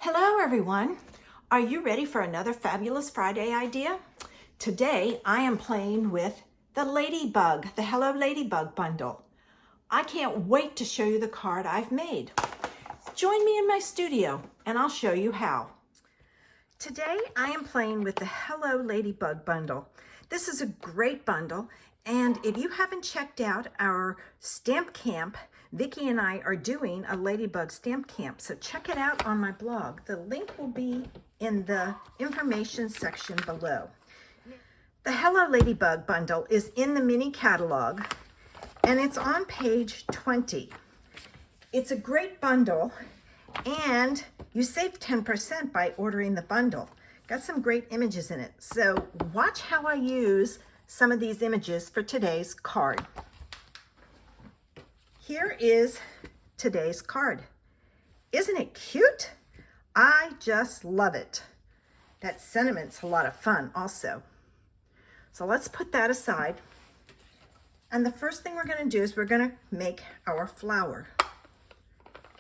Hello everyone. Are you ready for another fabulous Friday idea? Today I am playing with the Ladybug, the Hello Ladybug bundle. I can't wait to show you the card I've made. Join me in my studio and I'll show you how. Today I am playing with the Hello Ladybug bundle. This is a great bundle, and if you haven't checked out our stamp camp, Vicki and I are doing a Ladybug stamp camp, so check it out on my blog. The link will be in the information section below. The Hello Ladybug bundle is in the mini catalog, and it's on page 20. It's a great bundle, and you save 10% by ordering the bundle. Got some great images in it. So watch how I use some of these images for today's card. Here is today's card. Isn't it cute? I just love it. That sentiment's a lot of fun also. So let's put that aside. And the first thing we're going to do is we're going to make our flower.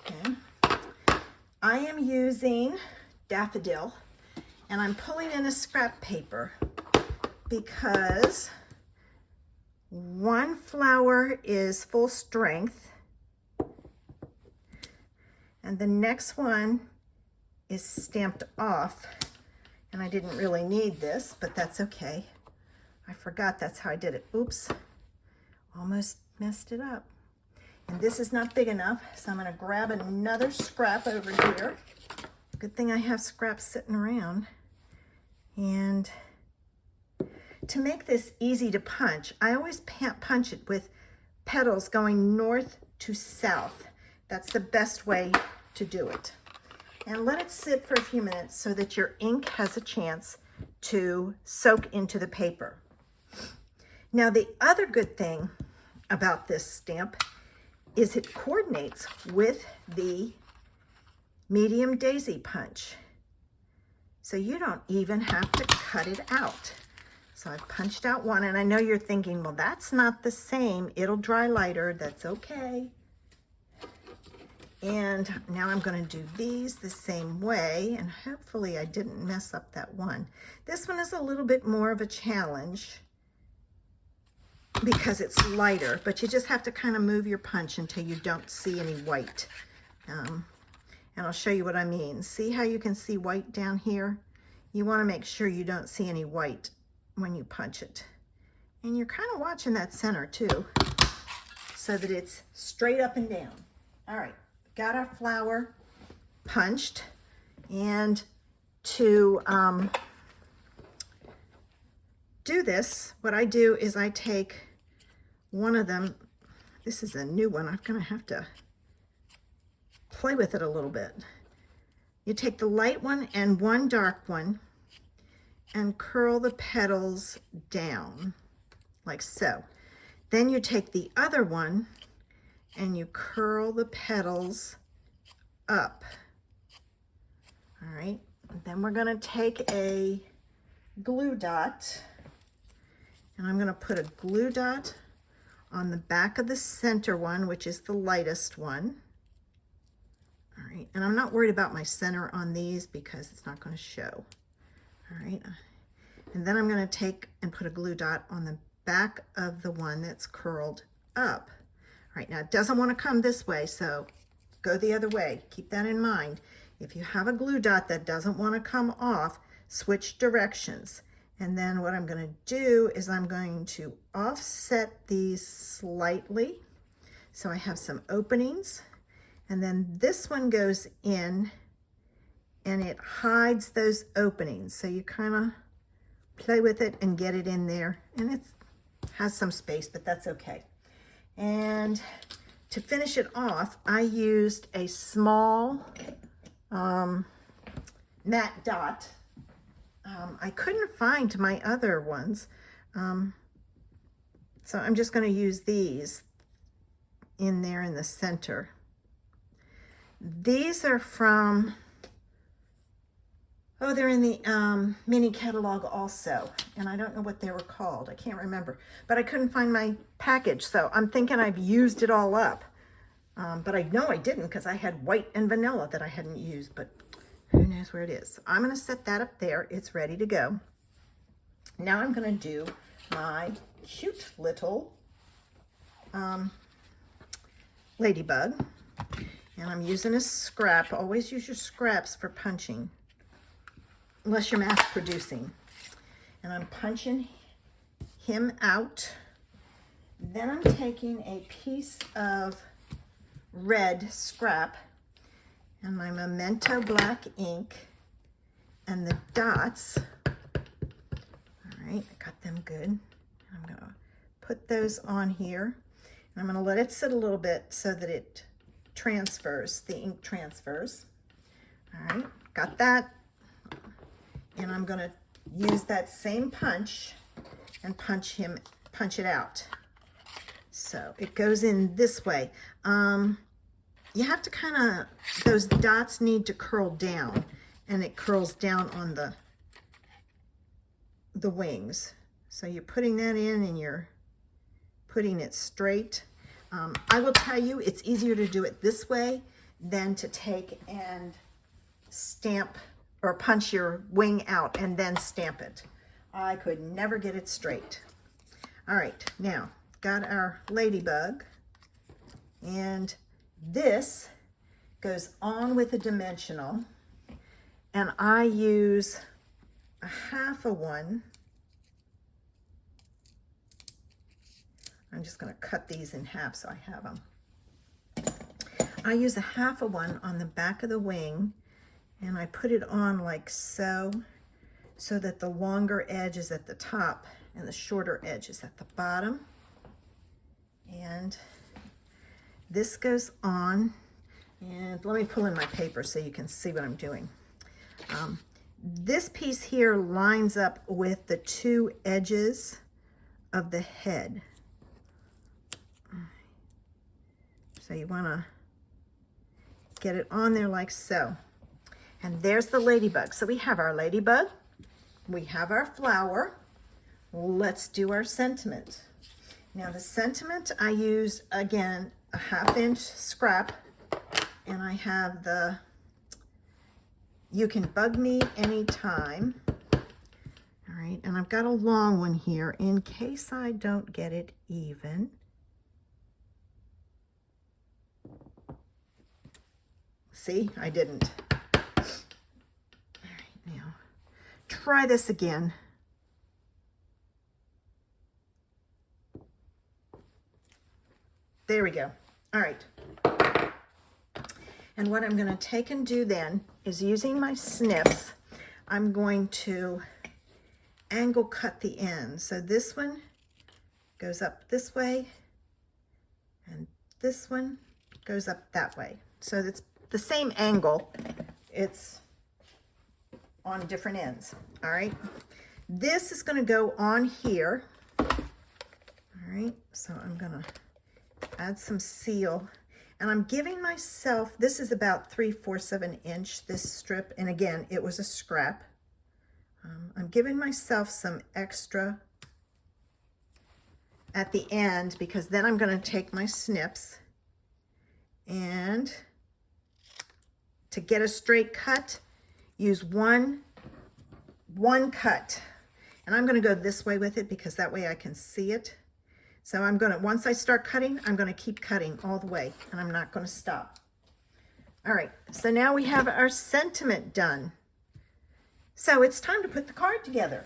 Okay. I am using daffodil, and I'm pulling in a scrap paper because one flower is full strength and the next one is stamped off, and I didn't really need this, but that's okay. I forgot that's how I did it. Oops, almost messed it up. And this is not big enough, so I'm going to grab another scrap over here. Good thing I have scraps sitting around. And to make this easy to punch, I always punch it with petals going north to south. That's the best way to do it. And let it sit for a few minutes so that your ink has a chance to soak into the paper. Now, the other good thing about this stamp is it coordinates with the medium daisy punch. So you don't even have to cut it out. So I've punched out one, and I know you're thinking, well, that's not the same. It'll dry lighter. That's okay. And now I'm going to do these the same way, and hopefully I didn't mess up that one. This one is a little bit more of a challenge because it's lighter, but you just have to kind of move your punch until you don't see any white. And I'll show you what I mean. See how you can see white down here? You want to make sure you don't see any white when you punch it. And you're kind of watching that center too, so that it's straight up and down. All right, got our flower punched. And to do this, what I do is I take one of them. This is a new one. I'm going to have to play with it a little bit. You take the light one and one dark one and curl the petals down like so. Then you take the other one and you curl the petals up. All right, and then we're going to take a glue dot, and I'm going to put a glue dot on the back of the center one, which is the lightest one. All right, and I'm not worried about my center on these because it's not going to show. All right, and then I'm going to take and put a glue dot on the back of the one that's curled up. All right, now it doesn't want to come this way, so go the other way. Keep that in mind. If you have a glue dot that doesn't want to come off, switch directions. And then what I'm going to do is I'm going to offset these slightly so I have some openings. And then this one goes in and it hides those openings. So you kind of play with it and get it in there. And it has some space, but that's okay. And to finish it off, I used a small matte dot. I couldn't find my other ones. So I'm just going to use these in there in the center. These are from, oh, they're in the mini catalog also, and I don't know what they were called. I can't remember, but I couldn't find my package, so I'm thinking I've used it all up. But I know I didn't, because I had white and vanilla that I hadn't used, but Who knows where it is? I'm going to set that up there. It's ready to go. Now I'm going to do my cute little ladybug. And I'm using a scrap. Always use your scraps for punching, unless you're mass producing. And I'm punching him out. Then I'm taking a piece of red scrap and my Memento black ink and the dots. All right, I got them good. I'm gonna put those on here. And I'm gonna let it sit a little bit so that it transfers, the ink transfers. All right, got that. And I'm gonna use that same punch and punch it out. So it goes in this way. You have to kind of, those dots need to curl down, and it curls down on the wings. So you're putting that in and you're putting it straight. I will tell you, it's easier to do it this way than to take and stamp or punch your wing out and then stamp it. I could never get it straight. All right, now got our ladybug, and this goes on with a dimensional, and I use a 1/2 one. I'm just going to cut these in half so I have them. I use a 1/2 one on the back of the wing, and I put it on like so, so that the longer edge is at the top and the shorter edge is at the bottom. And this goes on, and let me pull in my paper so you can see what I'm doing. This piece here lines up with the 2 edges of the head. So you want to get it on there like so. And there's the ladybug. So we have our ladybug, we have our flower. Let's do our sentiment. Now the sentiment, I used, again, a 1/2 inch scrap, and I have the, you can bug me anytime. All right, and I've got a long one here in case I don't get it even. See, I didn't. All right, now try this again. There we go. All right. And what I'm going to take and do then is, using my snips, I'm going to angle cut the ends. So this one goes up this way, and this one goes up that way. So it's the same angle, it's on different ends. All right. This is going to go on here. All right. So I'm going to add some seal, and I'm giving myself, this is about 3/4 of an inch, this strip, and again, it was a scrap. I'm giving myself some extra at the end, because then I'm going to take my snips, and to get a straight cut, use one cut, and I'm going to go this way with it because that way I can see it. So I'm going to, once I start cutting, I'm going to keep cutting all the way, and I'm not going to stop. All right, so now we have our sentiment done. So it's time to put the card together.